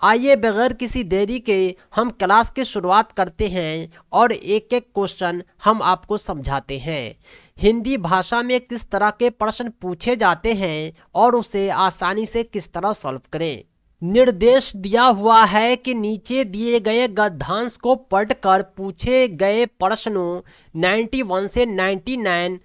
आइए बगैर किसी देरी के हम क्लास की शुरुआत करते हैं और एक एक क्वेश्चन हम आपको समझाते हैं। हिंदी भाषा में किस तरह के प्रश्न पूछे जाते हैं और उसे आसानी से किस तरह सॉल्व करें। निर्देश दिया हुआ है कि नीचे दिए गए गद्यांश को पढ़कर पूछे गए प्रश्नों 91 से 99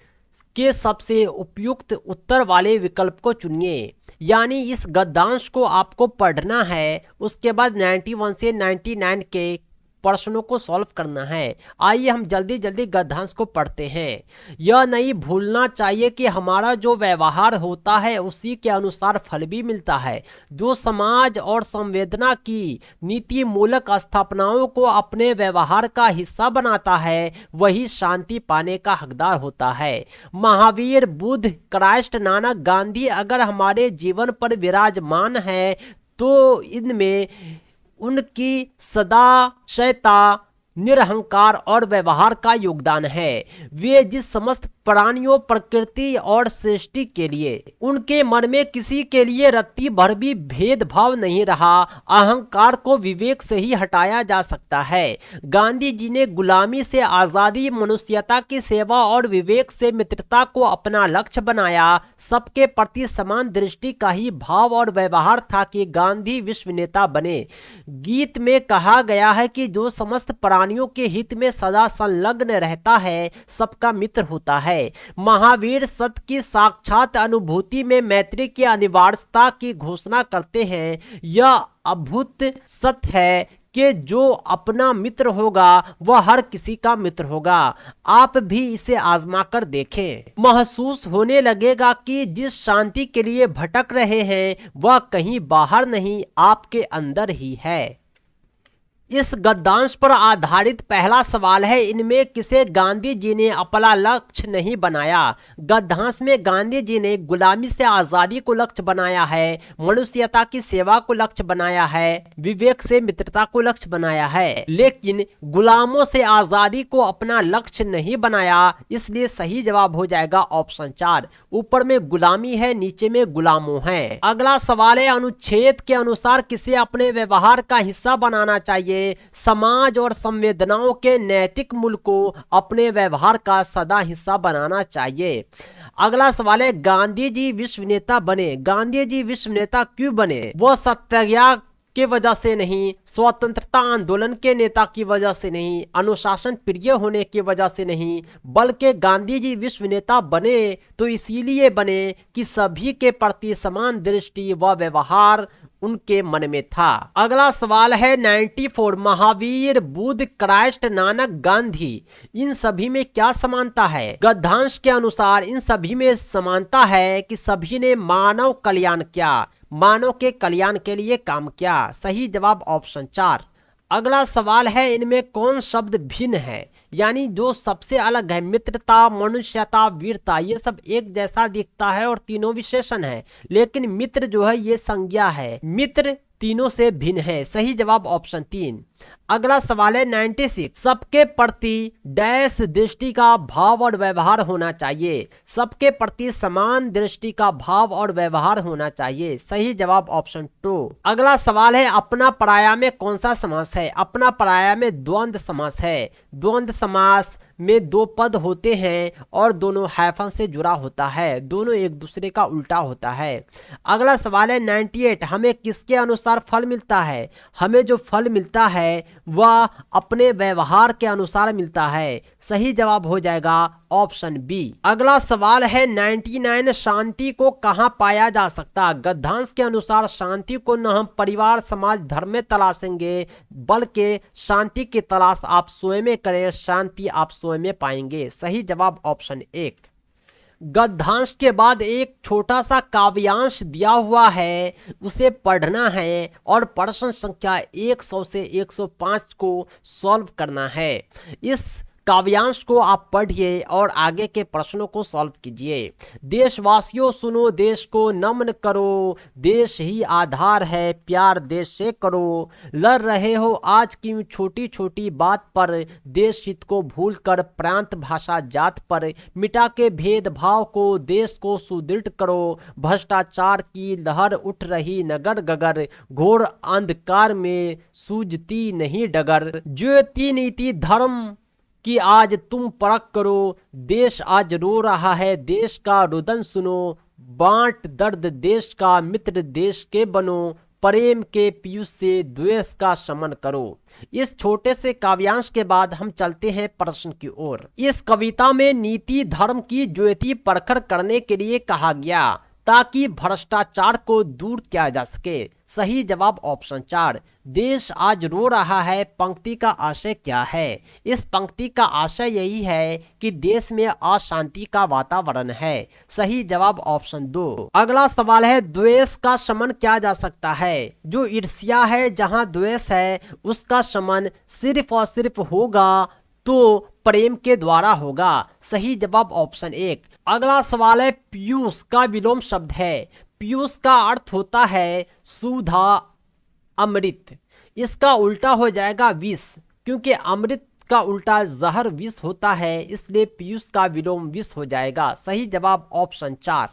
के सबसे उपयुक्त उत्तर वाले विकल्प को चुनिए। यानी इस गद्यांश को आपको पढ़ना है, उसके बाद 91 से 99 के प्रश्नों को सॉल्व करना है। आइए हम जल्दी जल्दी गद्यांश को पढ़ते हैं। यह नहीं भूलना चाहिए कि हमारा जो व्यवहार होता है उसी के अनुसार फल भी मिलता है। जो समाज और संवेदना की नीति मूलक स्थापनाओं को अपने व्यवहार का हिस्सा बनाता है वही शांति पाने का हकदार होता है। महावीर, बुद्ध, क्राइस्ट, नानक, गांधी अगर हमारे जीवन पर विराजमान है तो इनमें उनकी सदाशयता, निरहंकार और व्यवहार का योगदान है। वे जिस समस्त प्राणियों, प्रकृति और सृष्टि के लिए उनके मन में किसी के लिए रत्ती भर भी भेदभाव नहीं रहा। अहंकार को विवेक से ही हटाया जा सकता है। गांधी जी ने गुलामी से आजादी, मनुष्यता की सेवा और विवेक से मित्रता को अपना लक्ष्य बनाया। सबके प्रति समान दृष्टि का ही भाव और व्यवहार था कि गांधी विश्व नेता बने। गीत में कहा गया है कि जो समस्त प्राणियों के हित में सदा संलग्न रहता है सबका मित्र होता है। महावीर सत्य की साक्षात अनुभूति में मैत्री की अनिवार्यता की घोषणा करते हैं। यह अद्भुत सत्य है कि जो अपना मित्र होगा वह हर किसी का मित्र होगा। आप भी इसे आजमा कर देखें। महसूस होने लगेगा कि जिस शांति के लिए भटक रहे हैं वह कहीं बाहर नहीं, आपके अंदर ही है। इस गद्यांश पर आधारित पहला सवाल है, इनमें किसे गांधी जी ने अपना लक्ष्य नहीं बनाया। गद्यांश में गांधी जी ने गुलामी से आजादी को लक्ष्य बनाया है, मनुष्यता की सेवा को लक्ष्य बनाया है, विवेक से मित्रता को लक्ष्य बनाया है, लेकिन गुलामों से आजादी को अपना लक्ष्य नहीं बनाया। इसलिए सही जवाब हो जाएगा ऑप्शन 4। ऊपर में गुलामी है, नीचे में गुलामों है। अगला सवाल है, अनुच्छेद के अनुसार किसे अपने व्यवहार का हिस्सा बनाना चाहिए। समाज और संवेदनाओं के नैतिक मूल्य को अपने व्यवहार का सदा हिस्सा बनाना चाहिए। अगला सवाल है, गांधी जी विश्व नेता बने। गांधी जी विश्व नेता क्यों बने? वह सत्याग्रह के वजह से नहीं, स्वतंत्रता आंदोलन के नेता की वजह से नहीं, अनुशासन प्रिय होने की वजह से नहीं, बल्कि गांधी जी विश्व नेता बने तो इसीलिए बने कि सभी के प्रति समान दृष्टि व व्यवहार उनके मन में था। अगला सवाल है 94, महावीर, बुद्ध, क्राइस्ट, नानक, गांधी इन सभी में क्या समानता है? गद्यांश के अनुसार इन सभी में समानता है कि सभी ने मानव कल्याण किया, मानव के कल्याण के लिए काम किया। सही जवाब ऑप्शन 4। अगला सवाल है, इनमें कौन शब्द भिन्न है, यानी जो सबसे अलग है? मित्रता, मनुष्यता, वीरता ये सब एक जैसा दिखता है और तीनों विशेषण है, लेकिन मित्र जो है ये संज्ञा है। मित्र तीनों से भिन्न है। सही जवाब ऑप्शन 3। अगला सवाल है 96, सबके प्रति डैश दृष्टि का भाव और व्यवहार होना चाहिए। सबके प्रति समान दृष्टि का भाव और व्यवहार होना चाहिए। सही जवाब ऑप्शन 2। अगला सवाल है, अपना पराया में कौन सा समास है? अपना पराया में द्वंद्व समास है। द्वंद्व समास में दो पद होते हैं और दोनों हाइफन से जुड़ा होता है, दोनों एक दूसरे का उल्टा होता है। अगला सवाल है 98, हमें किसके अनुसार फल मिलता है? हमें जो फल मिलता है वह अपने व्यवहार के अनुसार मिलता है। सही जवाब हो जाएगा ऑप्शन बी। अगला सवाल है 99, शांति को कहां पाया जा सकता? गद्यांश के अनुसार शांति को न हम परिवार, समाज, धर्म में तलाशेंगे, बल्कि शांति की तलाश आप स्वयं में करें, शांति आप स्वयं में पाएंगे। सही जवाब ऑप्शन 1। गद्यांश के बाद एक छोटा सा काव्यांश दिया हुआ है, उसे पढ़ना है और प्रश्न संख्या 100 से 105 को सॉल्व करना है। इस काव्यांश को आप पढ़िए और आगे के प्रश्नों को सॉल्व कीजिए। देशवासियों सुनो, देश को नमन करो, देश ही आधार है, प्यार देश से करो। लड़ रहे हो आज की छोटी छोटी बात पर, देश हित को भूलकर प्रांत भाषा जात पर। मिटा के भेदभाव को, देश को सुदृढ़ करो, भ्रष्टाचार की लहर उठ रही नगर गगर, घोर अंधकार में सूझती नहीं डगर। ज्योति नीति धर्म कि आज तुम परख करो, देश आज रो रहा है, देश का रुदन सुनो। बांट दर्द देश का, मित्र देश के बनो, प्रेम के पीयूष से द्वेष का शमन करो। इस छोटे से काव्यांश के बाद हम चलते हैं प्रश्न की ओर। इस कविता में नीति धर्म की ज्योति प्रखर करने के लिए कहा गया ताकि भ्रष्टाचार को दूर किया जा सके। सही जवाब ऑप्शन 4। देश आज रो रहा है पंक्ति का आशय क्या है? इस पंक्ति का आशय यही है कि देश में अशांति का वातावरण है। सही जवाब ऑप्शन 2। अगला सवाल है, द्वेष का शमन किया जा सकता है? जो ईर्ष्या है, जहां द्वेष है, उसका शमन सिर्फ और सिर्फ होगा तो प्रेम के द्वारा होगा। सही जवाब ऑप्शन 1। अगला सवाल है, पीयूष का विलोम शब्द है। पीयूष का अर्थ होता है सुधा, अमृत। इसका उल्टा हो जाएगा विष, क्योंकि अमृत का उल्टा जहर विष होता है, इसलिए पीयूष का विलोम विष हो जाएगा। सही जवाब ऑप्शन 4।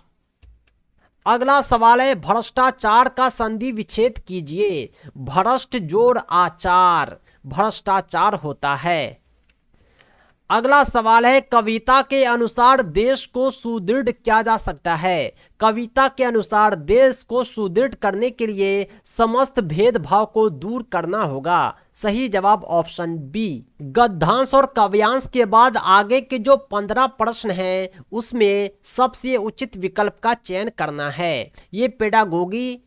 अगला सवाल है, भ्रष्टाचार का संधि विच्छेद कीजिए। भ्रष्ट जोड़ आचार, भ्रष्टाचार होता है। अगला सवाल है, कविता के अनुसार देश को सुदृढ़ किया जा सकता है। कविता के अनुसार देश को सुदृढ़ करने के लिए समस्त भेदभाव को दूर करना होगा। सही जवाब ऑप्शन बी। गद्यांश और काव्यांश के बाद आगे के जो 15 प्रश्न हैं उसमें सबसे उचित विकल्प का चयन करना है। ये पेडागोगी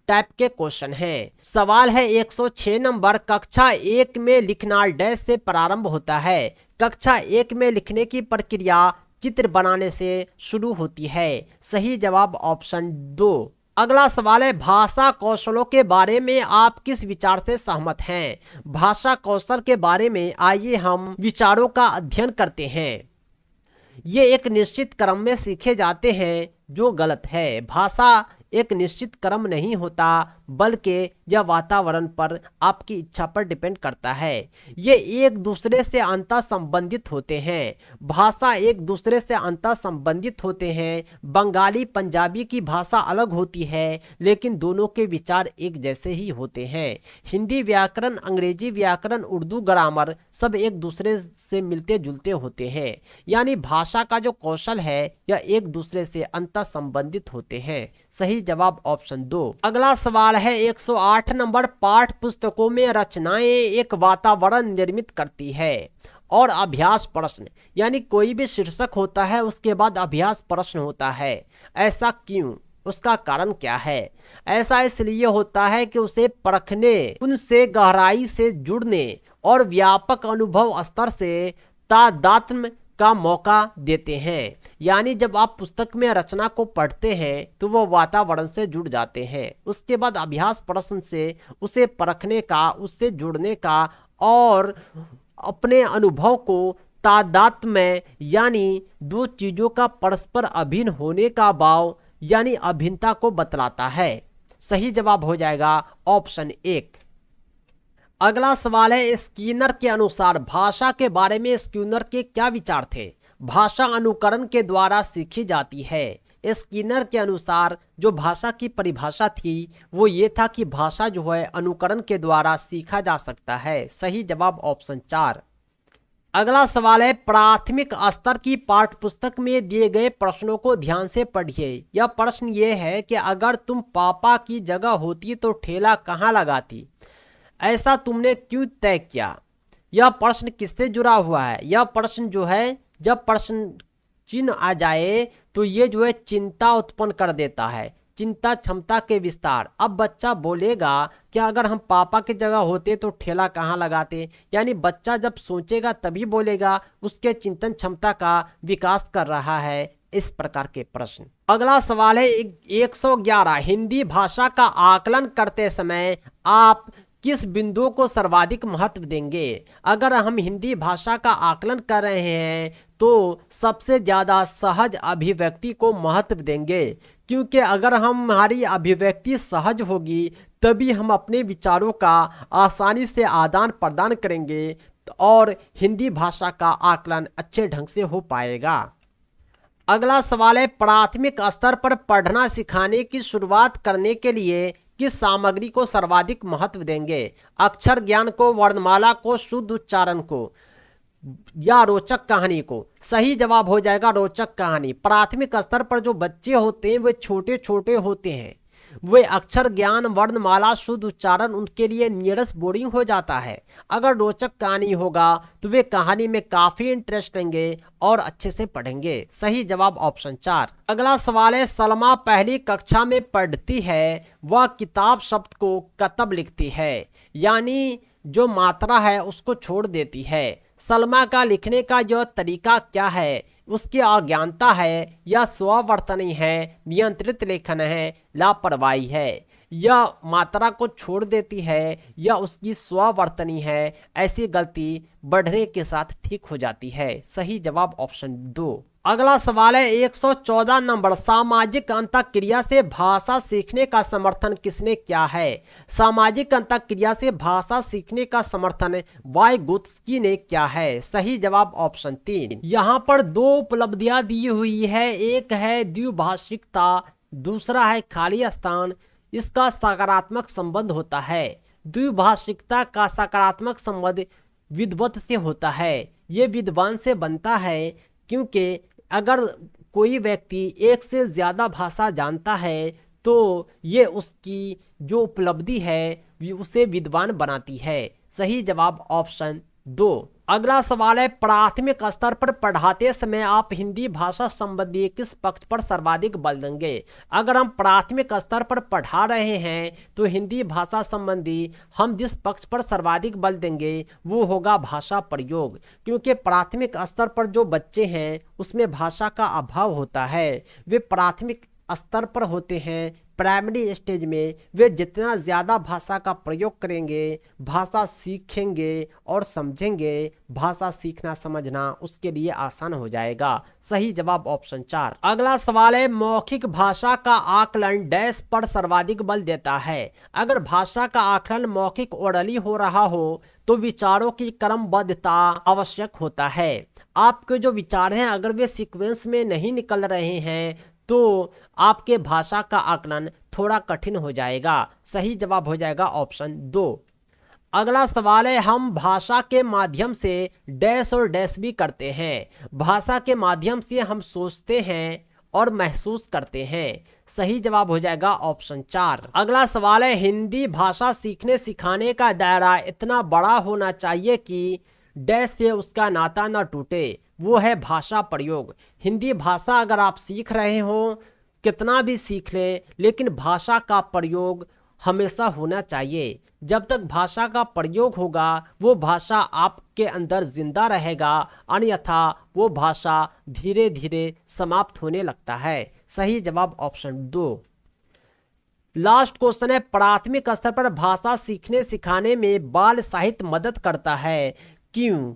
टाइप के क्वेश्चन है। सवाल है 106 नंबर, कक्षा 1 में लिखना डैश से प्रारंभ होता है। कक्षा 1 में लिखने की प्रक्रिया चित्र बनाने से शुरू होती है। सही जवाब ऑप्शन 2। अगला सवाल है, भाषा कौशलों के बारे में आप किस विचार से सहमत हैं? भाषा कौशल के बारे में आइए हम विचारों का अध्ययन करते हैं। ये एक निश्चित क्रम में सीखे जाते हैं, जो गलत है। भाषा एक निश्चित क्रम नहीं होता, बल्कि यह वातावरण पर, आपकी इच्छा पर डिपेंड करता है। ये एक दूसरे से अंतः संबंधित होते हैं। भाषा एक दूसरे से अंतः संबंधित होते हैं। बंगाली पंजाबी की भाषा अलग होती है, लेकिन दोनों के विचार एक जैसे ही होते हैं। हिंदी व्याकरण, अंग्रेजी व्याकरण, उर्दू ग्रामर सब एक दूसरे से मिलते जुलते होते हैं। यानी भाषा का जो कौशल है यह एक दूसरे से अंतः संबंधित होते हैं। सही जवाब ऑप्शन 2। अगला सवाल है 108 नंबर, पाठ पुस्तकों में रचनाएं एक वातावरण निर्मित करती है और अभ्यास प्रश्न, यानी कोई भी शीर्षक होता है उसके बाद अभ्यास प्रश्न होता है। ऐसा क्यों? उसका कारण क्या है? ऐसा इसलिए होता है कि उसे परखने, उनसे गहराई से जुड़ने और व्यापक अनुभव स्तर से तादात्म्य का मौका देते हैं। यानी जब आप पुस्तक में रचना को पढ़ते हैं तो वो वातावरण से जुड़ जाते हैं। उसके बाद अभ्यास प्रश्न से उसे परखने का, उससे जुड़ने का और अपने अनुभव को तादात्म्य यानी दो चीजों का परस्पर अभिन्न होने का भाव यानी अभिन्नता को बतलाता है। सही जवाब हो जाएगा ऑप्शन 1। अगला सवाल है, स्किनर के अनुसार भाषा के बारे में स्किनर के क्या विचार थे? भाषा अनुकरण के द्वारा सीखी जाती है। स्किनर के अनुसार जो भाषा की परिभाषा थी वो ये था कि भाषा जो है अनुकरण के द्वारा सीखा जा सकता है। सही जवाब ऑप्शन 4। अगला सवाल है, प्राथमिक स्तर की पाठ्यपुस्तक में दिए गए प्रश्नों को ध्यान से पढ़िए। यह प्रश्न ये है कि अगर तुम पापा की जगह होती तो ठेला कहाँ लगाती? ऐसा तुमने क्यों तय किया? यह प्रश्न किससे जुड़ा हुआ है? यह प्रश्न जो है जब प्रश्न चिन्ह आ जाए तो ये जो है चिंता उत्पन्न कर देता है, चिंता क्षमता के विस्तार। अब बच्चा बोलेगा कि अगर हम पापा की जगह होते तो ठेला कहाँ लगाते, यानी बच्चा जब सोचेगा तभी बोलेगा, उसके चिंतन क्षमता का विकास कर रहा है इस प्रकार के प्रश्न। अगला सवाल है 111, हिंदी भाषा का आकलन करते समय आप किस बिंदु को सर्वाधिक महत्व देंगे? अगर हम हिंदी भाषा का आकलन कर रहे हैं तो सबसे ज़्यादा सहज अभिव्यक्ति को महत्व देंगे, क्योंकि अगर हमारी अभिव्यक्ति सहज होगी तभी हम अपने विचारों का आसानी से आदान प्रदान करेंगे और हिंदी भाषा का आकलन अच्छे ढंग से हो पाएगा। अगला सवाल है, प्राथमिक स्तर पर पढ़ना सिखाने की शुरुआत करने के लिए किस सामग्री को सर्वाधिक महत्व देंगे? अक्षर ज्ञान को, वर्णमाला को, शुद्ध उच्चारण को या रोचक कहानी को? सही जवाब हो जाएगा रोचक कहानी। प्राथमिक स्तर पर जो बच्चे होते हैं वे छोटे छोटे होते हैं, वे अक्षर ज्ञान, वर्णमाला, शुद्ध उच्चारण उनके लिए नियरस बोरिंग हो जाता है। अगर रोचक कहानी होगा तो वे कहानी में काफी इंटरेस्ट लेंगे और अच्छे से पढ़ेंगे। सही जवाब ऑप्शन 4। अगला सवाल है, सलमा पहली कक्षा में पढ़ती है, वह किताब शब्द को कतब लिखती है, यानी जो मात्रा है उसको छोड़ देती है। सलमा का लिखने का जो तरीका क्या है? उसकी अज्ञानता है या स्ववर्तनी है, नियंत्रित लेखन है, लापरवाही है, या मात्रा को छोड़ देती है या उसकी स्ववर्तनी है। ऐसी गलती बढ़ने के साथ ठीक हो जाती है। सही जवाब ऑप्शन 2। अगला सवाल है, 114 नंबर, सामाजिक अंतःक्रिया से भाषा सीखने का समर्थन किसने किया है? सामाजिक अंतःक्रिया से भाषा सीखने का समर्थन वाइगोत्स्की ने किया है। सही जवाब ऑप्शन 3। यहाँ पर 2 उपलब्धियां दी हुई है, एक है द्विभाषिकता, दूसरा है खाली स्थान। इसका सकारात्मक संबंध होता है। द्विभाषिकता का सकारात्मक संबंध विद्वत से होता है, ये विद्वान से बनता है, क्योंकि अगर कोई व्यक्ति एक से ज़्यादा भाषा जानता है तो ये उसकी जो उपलब्धि है उसे विद्वान बनाती है। सही जवाब ऑप्शन 2। अगला सवाल है, प्राथमिक स्तर पर पढ़ाते समय आप हिंदी भाषा संबंधी किस पक्ष पर सर्वाधिक बल देंगे? अगर हम प्राथमिक स्तर पर पढ़ा रहे हैं तो हिंदी भाषा संबंधी हम जिस पक्ष पर सर्वाधिक बल देंगे वो होगा भाषा प्रयोग, क्योंकि प्राथमिक स्तर पर जो बच्चे हैं उसमें भाषा का अभाव होता है। वे प्राथमिक स्तर पर होते हैं, प्राइमरी स्टेज में वे जितना ज़्यादा भाषा का प्रयोग करेंगे, भाषा सीखेंगे और समझेंगे, भाषा सीखना समझना उसके लिए आसान हो जाएगा। सही जवाब ऑप्शन 4। अगला सवाल है, मौखिक भाषा का आकलन डैश पर सर्वाधिक बल देता है? अगर भाषा का आकलन मौखिक ओरली हो रहा हो तो विचारों की क्रमबद्धता आवश्यक होता है। आपके जो विचार हैं अगर वे सीक्वेंस में नहीं निकल रहे हैं तो आपके भाषा का आकलन थोड़ा कठिन हो जाएगा। सही जवाब हो जाएगा ऑप्शन 2। अगला सवाल है, हम भाषा के माध्यम से डैश और डैश भी करते हैं। भाषा के माध्यम से हम सोचते हैं और महसूस करते हैं। सही जवाब हो जाएगा ऑप्शन 4। अगला सवाल है, हिंदी भाषा सीखने सिखाने का दायरा इतना बड़ा होना चाहिए कि डैश से उसका नाता न टूटे, वो है भाषा प्रयोग। हिंदी भाषा अगर आप सीख रहे हो, कितना भी सीख ले, लेकिन भाषा का प्रयोग हमेशा होना चाहिए। जब तक भाषा का प्रयोग होगा वो भाषा आपके अंदर जिंदा रहेगा, अन्यथा वो भाषा धीरे धीरे समाप्त होने लगता है। सही जवाब ऑप्शन 2। लास्ट क्वेश्चन है, प्राथमिक स्तर पर भाषा सीखने सिखाने में बाल साहित्य मदद करता है, क्यों?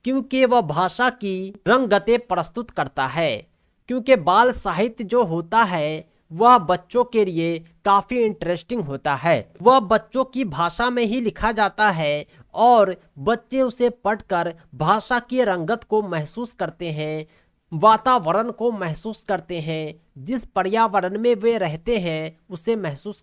क्योंकि वह भाषा की रंगतें प्रस्तुत करता है। क्योंकि बाल साहित्य जो होता है वह बच्चों के लिए काफ़ी इंटरेस्टिंग होता है। वह बच्चों की भाषा में ही लिखा जाता है और बच्चे उसे पढ़कर भाषा की रंगत को महसूस करते हैं, वातावरण को महसूस करते हैं, जिस पर्यावरण में वे रहते हैं उसे महसूस